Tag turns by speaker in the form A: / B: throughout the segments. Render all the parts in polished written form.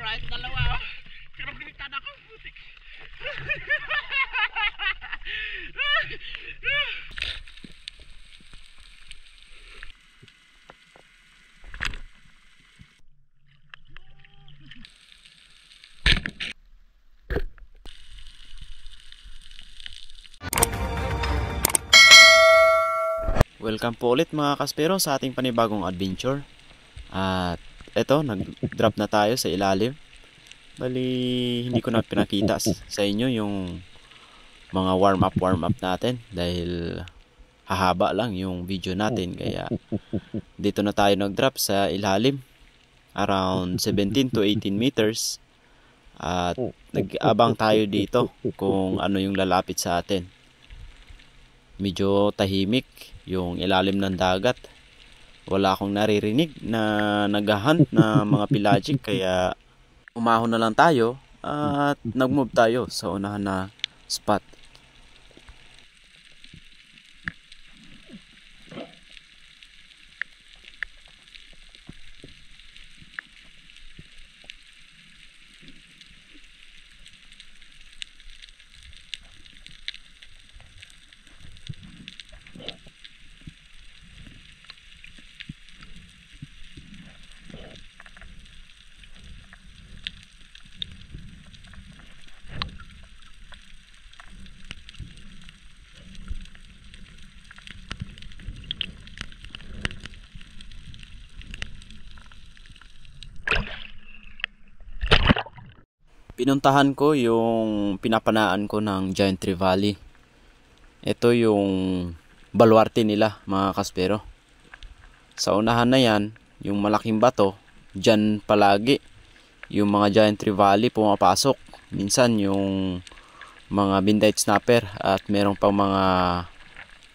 A: Alright, dalawa. Pero binitan ako, putik.
B: Welcome po ulit mga kaspero sa ating panibagong adventure. At eto, nag-drop na tayo sa ilalim. Bali, hindi ko na pinakita sa inyo yung mga warm up natin dahil hahaba lang yung video natin. Kaya dito na tayo nag-drop sa ilalim, around 17 to 18 meters. At nag-abang tayo dito kung ano yung lalapit sa atin. Medyo tahimik yung ilalim ng dagat. Wala akong naririnig na naghahunt na mga pelagic, kaya umahon na lang tayo at nag-move tayo sa unahan na spot. Pinuntahan ko yung pinapanaan ko ng Giant Tree Valley. Ito yung baluarte nila mga kaspero. Sa unahan na yan, yung malaking bato, dyan palagi yung mga Giant Tree Valley pumapasok. Minsan yung mga Bindite Snapper at meron pang mga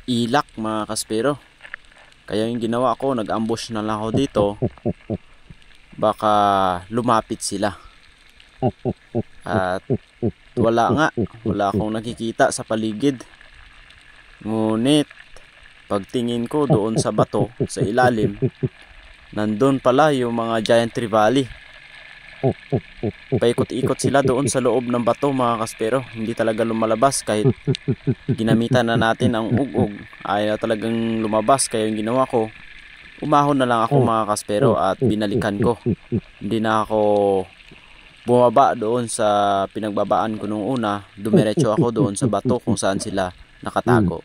B: ilak mga kaspero. Kaya yung ginawa ko, nag-ambush na lang ako dito. Baka lumapit sila. At wala akong nakikita sa paligid. Ngunit pagtingin ko doon sa bato sa ilalim, nandun pala yung mga Giant Tree Valley. Paikot-ikot sila doon sa loob ng bato mga kaspero. Hindi talaga lumalabas kahit ginamitan na natin ang ugog. Ayaw talagang lumabas, kaya yung ginawa ko, umahon na lang ako mga kaspero at binalikan ko. Hindi na ako bumaba doon sa pinagbabaan ko nung una. Dumiretso ako doon sa bato kung saan sila nakatago.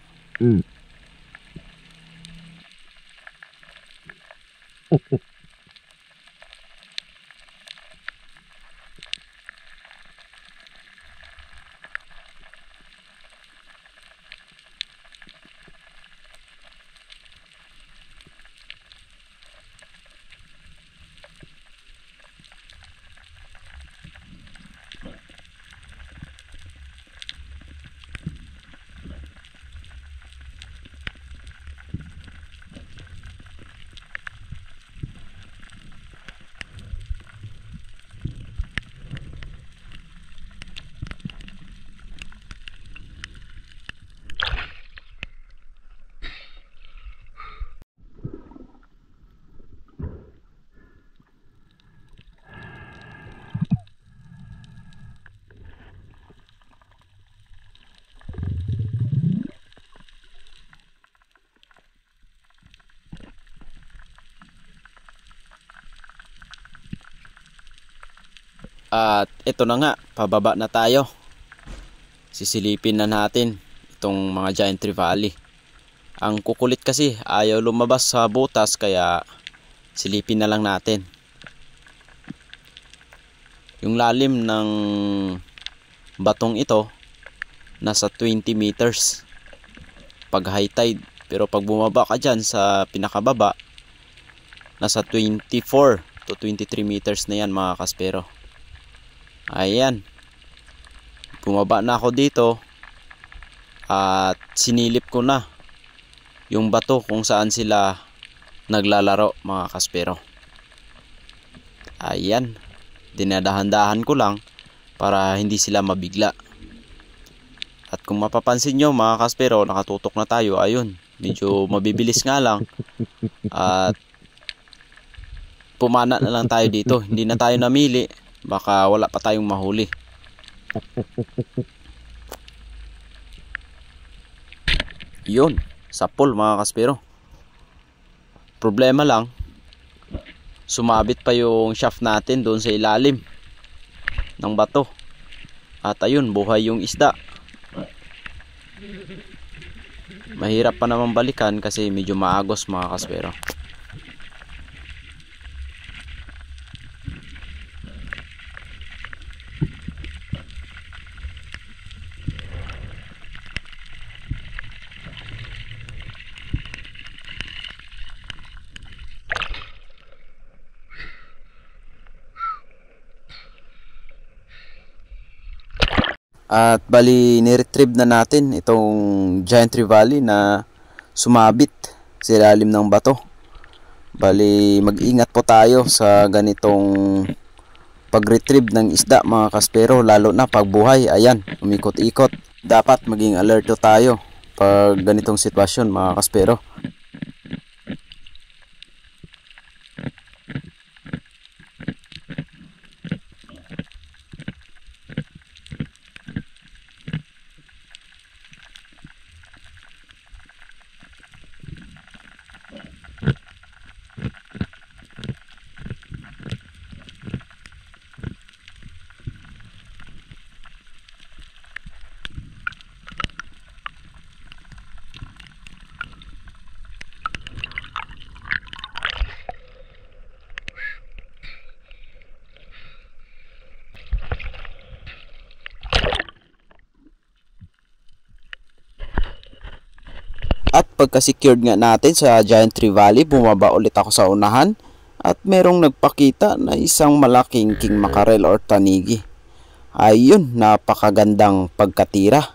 B: At ito na nga, pababa na tayo. Sisilipin na natin itong mga Giant Tree Valley. Ang kukulit kasi, ayaw lumabas sa butas, kaya silipin na lang natin. Yung lalim ng batong ito, nasa 20 meters pag high tide. Pero pag bumaba ka dyan sa pinakababa, nasa 24 to 23 meters na yan mga kaspero. Ayan, bumaba na ako dito at sinilip ko na yung bato kung saan sila naglalaro mga kaspero. Ayan, dinadahan-dahan ko lang para hindi sila mabigla. At kung mapapansin nyo mga kaspero, nakatutok na tayo. Ayun, medyo mabibilis nga lang at pumana na lang tayo dito. Hindi na tayo namili. Baka wala pa tayong mahuli. Yun, sapol mga kaspero. Problema lang, sumabit pa yung shaft natin doon sa ilalim ng bato. At ayun, buhay yung isda. Mahirap pa naman balikan kasi medyo maagos mga kaspero. At bali ni-retrieve na natin itong giant trevally na sumabit sa ilalim ng bato. Bali mag-ingat po tayo sa ganitong pag-retrieve ng isda mga kaspero, lalo na pag buhay. Ayan, umikot-ikot. Dapat maging alerto tayo pag ganitong sitwasyon mga kaspero. At pagka-secured nga natin sa Giant Trevally, bumaba ulit ako sa unahan at merong nagpakita na isang malaking king mackerel or tanigi. Ayun, napakagandang pagkatira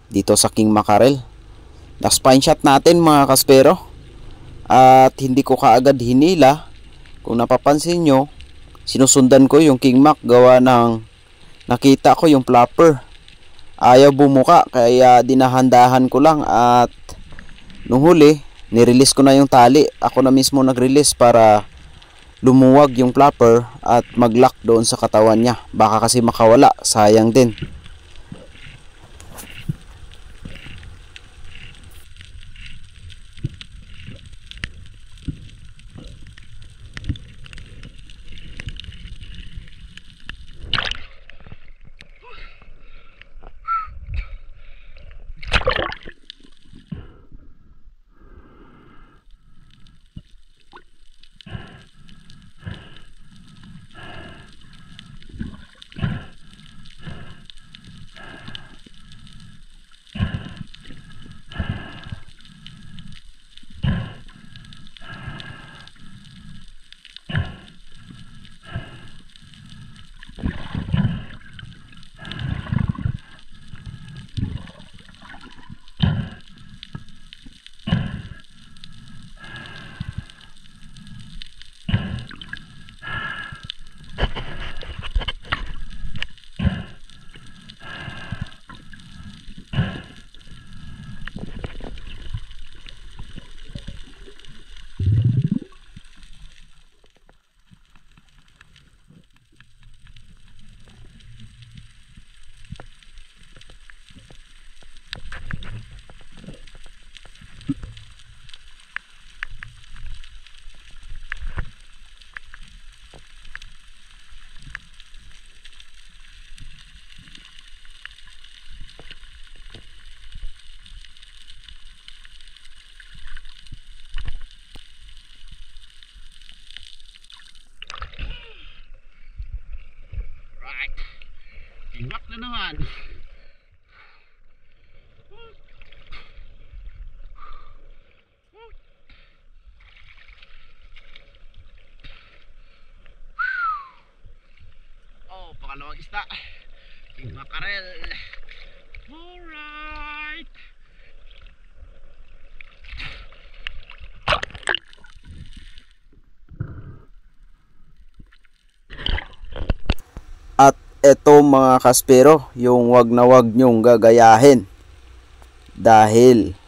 B: dito sa king mackerel. Na-spine shot natin mga kaspero at hindi ko kaagad hinila. Kung napapansin nyo, sinusundan ko yung king mac gawa ng nakita ko yung flapper. Ayaw bumuka kaya dinahandahan ko lang at nung huli, nirelease ko na yung tali. Ako na mismo nag-release para lumuwag yung flapper at mag-lock doon sa katawan niya. Baka kasi makawala, sayang din.
A: Tingak na naman. Oh, pangalawang isda. King mackerel. Alright.
B: At eto mga kaspero, yung wag na wag nyong gagayahin dahil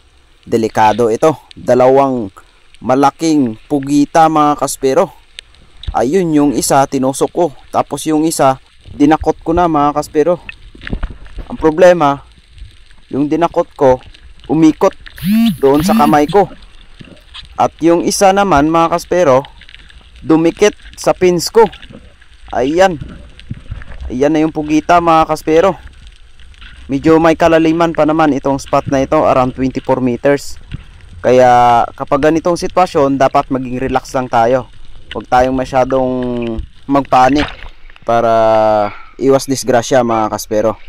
B: delikado ito. Dalawang malaking pugita mga kaspero. Ayun, yung isa tinusok ko, tapos yung isa dinakot ko na mga kaspero. Ang problema, yung dinakot ko umikot doon sa kamay ko. At yung isa naman mga kaspero, dumikit sa pins ko. Ayan. Ayan na yung pugita mga kaspero. Medyo may kalaliman pa naman itong spot na ito, around 24 meters. Kaya kapag ganitong sitwasyon, dapat maging relax lang tayo. Huwag tayong masyadong magpanik para iwas disgrasya mga kaspero.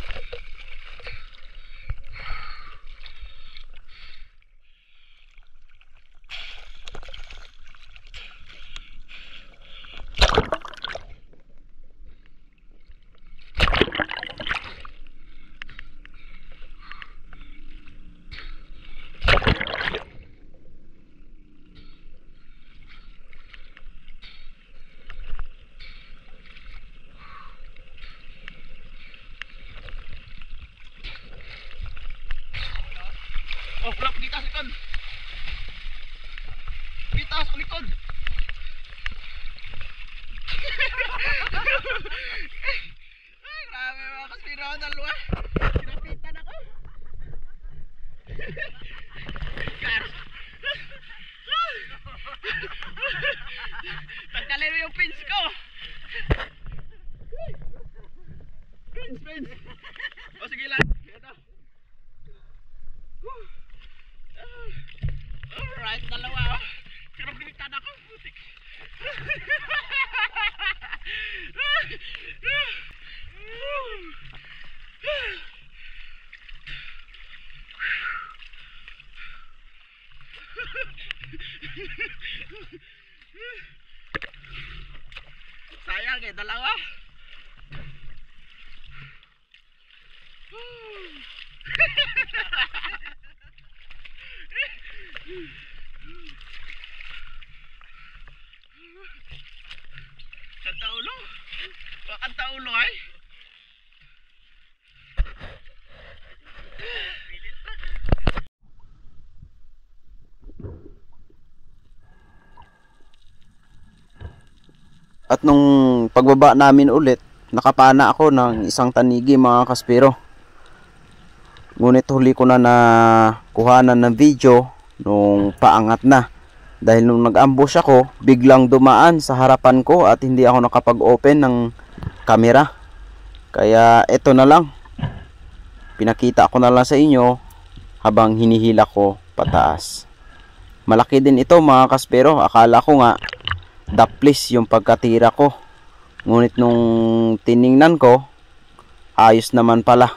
A: Oh, wala pa kita sa likod. Kita sa likod. Ay, grabe mga kaspero, dalawa. Sinapitan ako. Tanggalin mo yung pins ko. Pins. O sige lang. Ito. Alright, dalawa. Sinapitan ako. Putik. Sayang eh, dalawa. Kanta ulo. Kanta ulo ay.
B: At nung pagbaba namin ulit, nakapana ako ng isang tanigi mga kaspero. Ngunit huli ko na kuhanan ng video nung paangat na. Dahil nung nag-ambush ako, biglang dumaan sa harapan ko at hindi ako nakapag-open ng camera. Kaya eto na lang. Pinakita ko na lang sa inyo habang hinihila ko pataas. Malaki din ito mga kaspero. Akala ko nga daplis yung pagkatira ko. Ngunit nung tiningnan ko, ayos naman pala.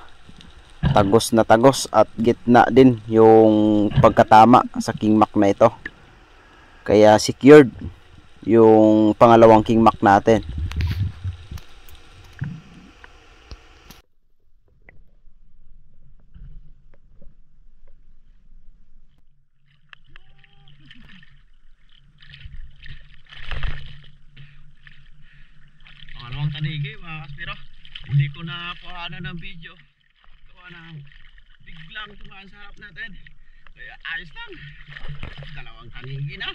B: Tagos na tagos at gitna din yung pagkatama sa King Mac na ito. Kaya secured yung pangalawang King Mac natin.
A: Pangalawang tanigi mga kaspero. Hindi ko na kuhanan ng video. Gawa ng biglang tumaan sa harap natin. Kaya ayos lang. Dalawang tanigi na.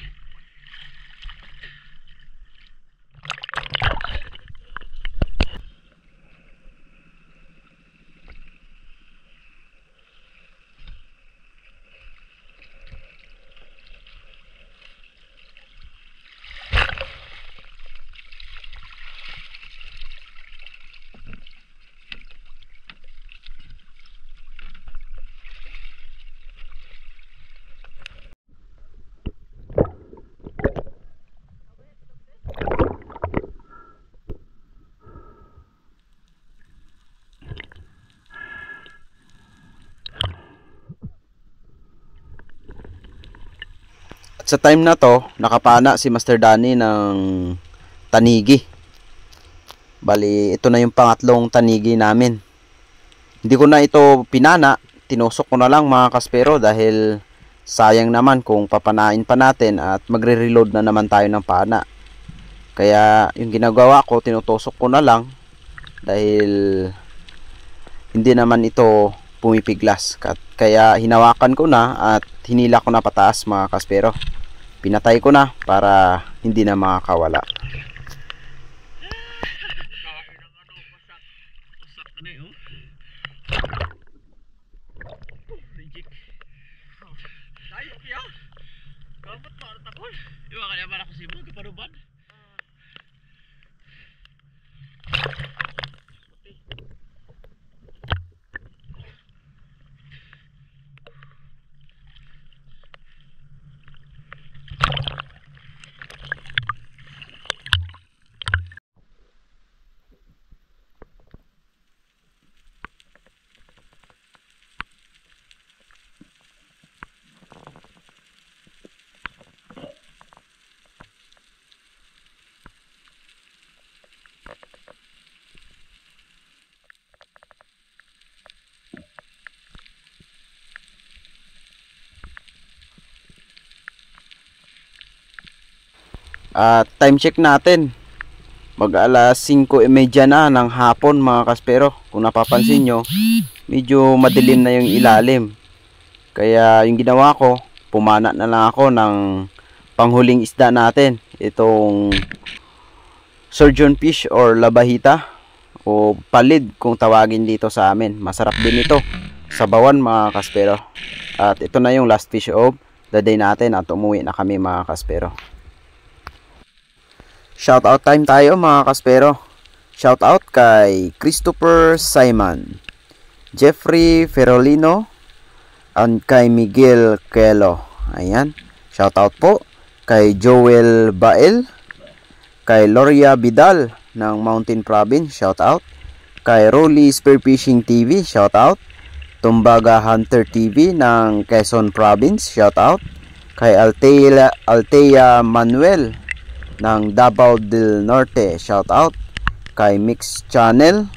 B: Sa time na to, nakapana si Master Danny ng tanigi. Bali, ito na yung pangatlong tanigi namin. Hindi ko na ito pinana, tinusok ko na lang mga kaspero dahil sayang naman kung papanain pa natin at magre-reload na naman tayo ng pana. Kaya yung ginagawa ko, tinutusok ko na lang dahil hindi naman ito pumipiglas. Kaya hinawakan ko na at hinila ko na pataas mga kaspero. Pinatay ko na para hindi na makakawala.
A: Ano yun? Reject. Tayo kaya. Kamat para takol. Iwa kaya para kasi mo kaparuban.
B: Time check natin. Mag alas 5:30 na ng hapon mga kaspero. Kung napapansin nyo, medyo madilim na yung ilalim. Kaya yung ginawa ko, pumana na lang ako ng panghuling isda natin. Itong surgeon fish or labahita o palid kung tawagin dito sa amin. Masarap din ito sa bawan mga kaspero. At ito na yung last fish of the day natin at umuwi na kami mga kaspero. Shoutout time tayo mga kaspero. Shoutout kay Christopher Simon, Jeffrey Ferolino, and kay Miguel Kelo. Ayan. Shoutout po kay Joel Bael, kay Loria Vidal ng Mountain Province. Shoutout kay Rolly Spearfishing TV. Shoutout Tumbaga Hunter TV ng Quezon Province. Shoutout kay Altea Manuel ng Davao del Norte. Shout out kay Mix Channel,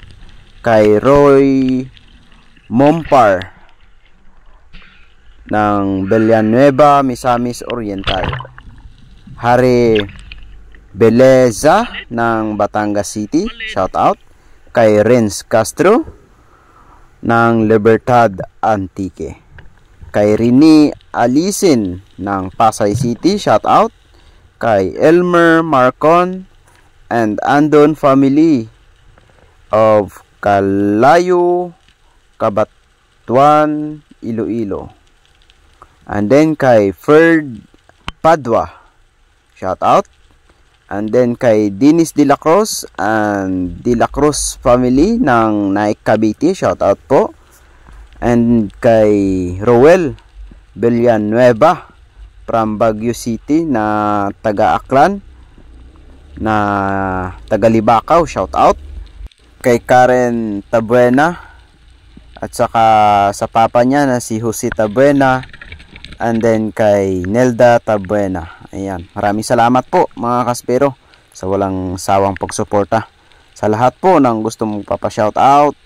B: kay Roy Mompar ng Villanueva, Misamis Oriental, Hari Beleza ng Batangas City. Shout out kay Renz Castro ng Libertad Antique, kay Rini Alisin ng Pasay City. Shout out kay Elmer Marcon and Andon family of Kalayo, Cabatuan, Iloilo. And then kay Ferd Padua. Shout out. And then kay Dennis De La Cruz and De La Cruz family ng Naik Cavite. Shout out po. And kay Roel Villanueva from Baguio City na taga Aklan, na taga Libacao. Shout out kay Karen Tabuena at saka sa papa niya na si Jose Tabuena, and then kay Nelda Tabuena. Ayan, maraming salamat po mga kaspero sa walang sawang pagsuporta. Sa lahat po ng gusto mong papa-shout out,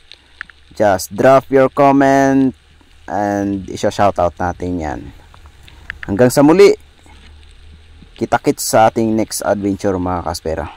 B: just drop your comment and isa-shout out natin yan. Hanggang sa muli, kita-kits sa ating next adventure mga kaspero.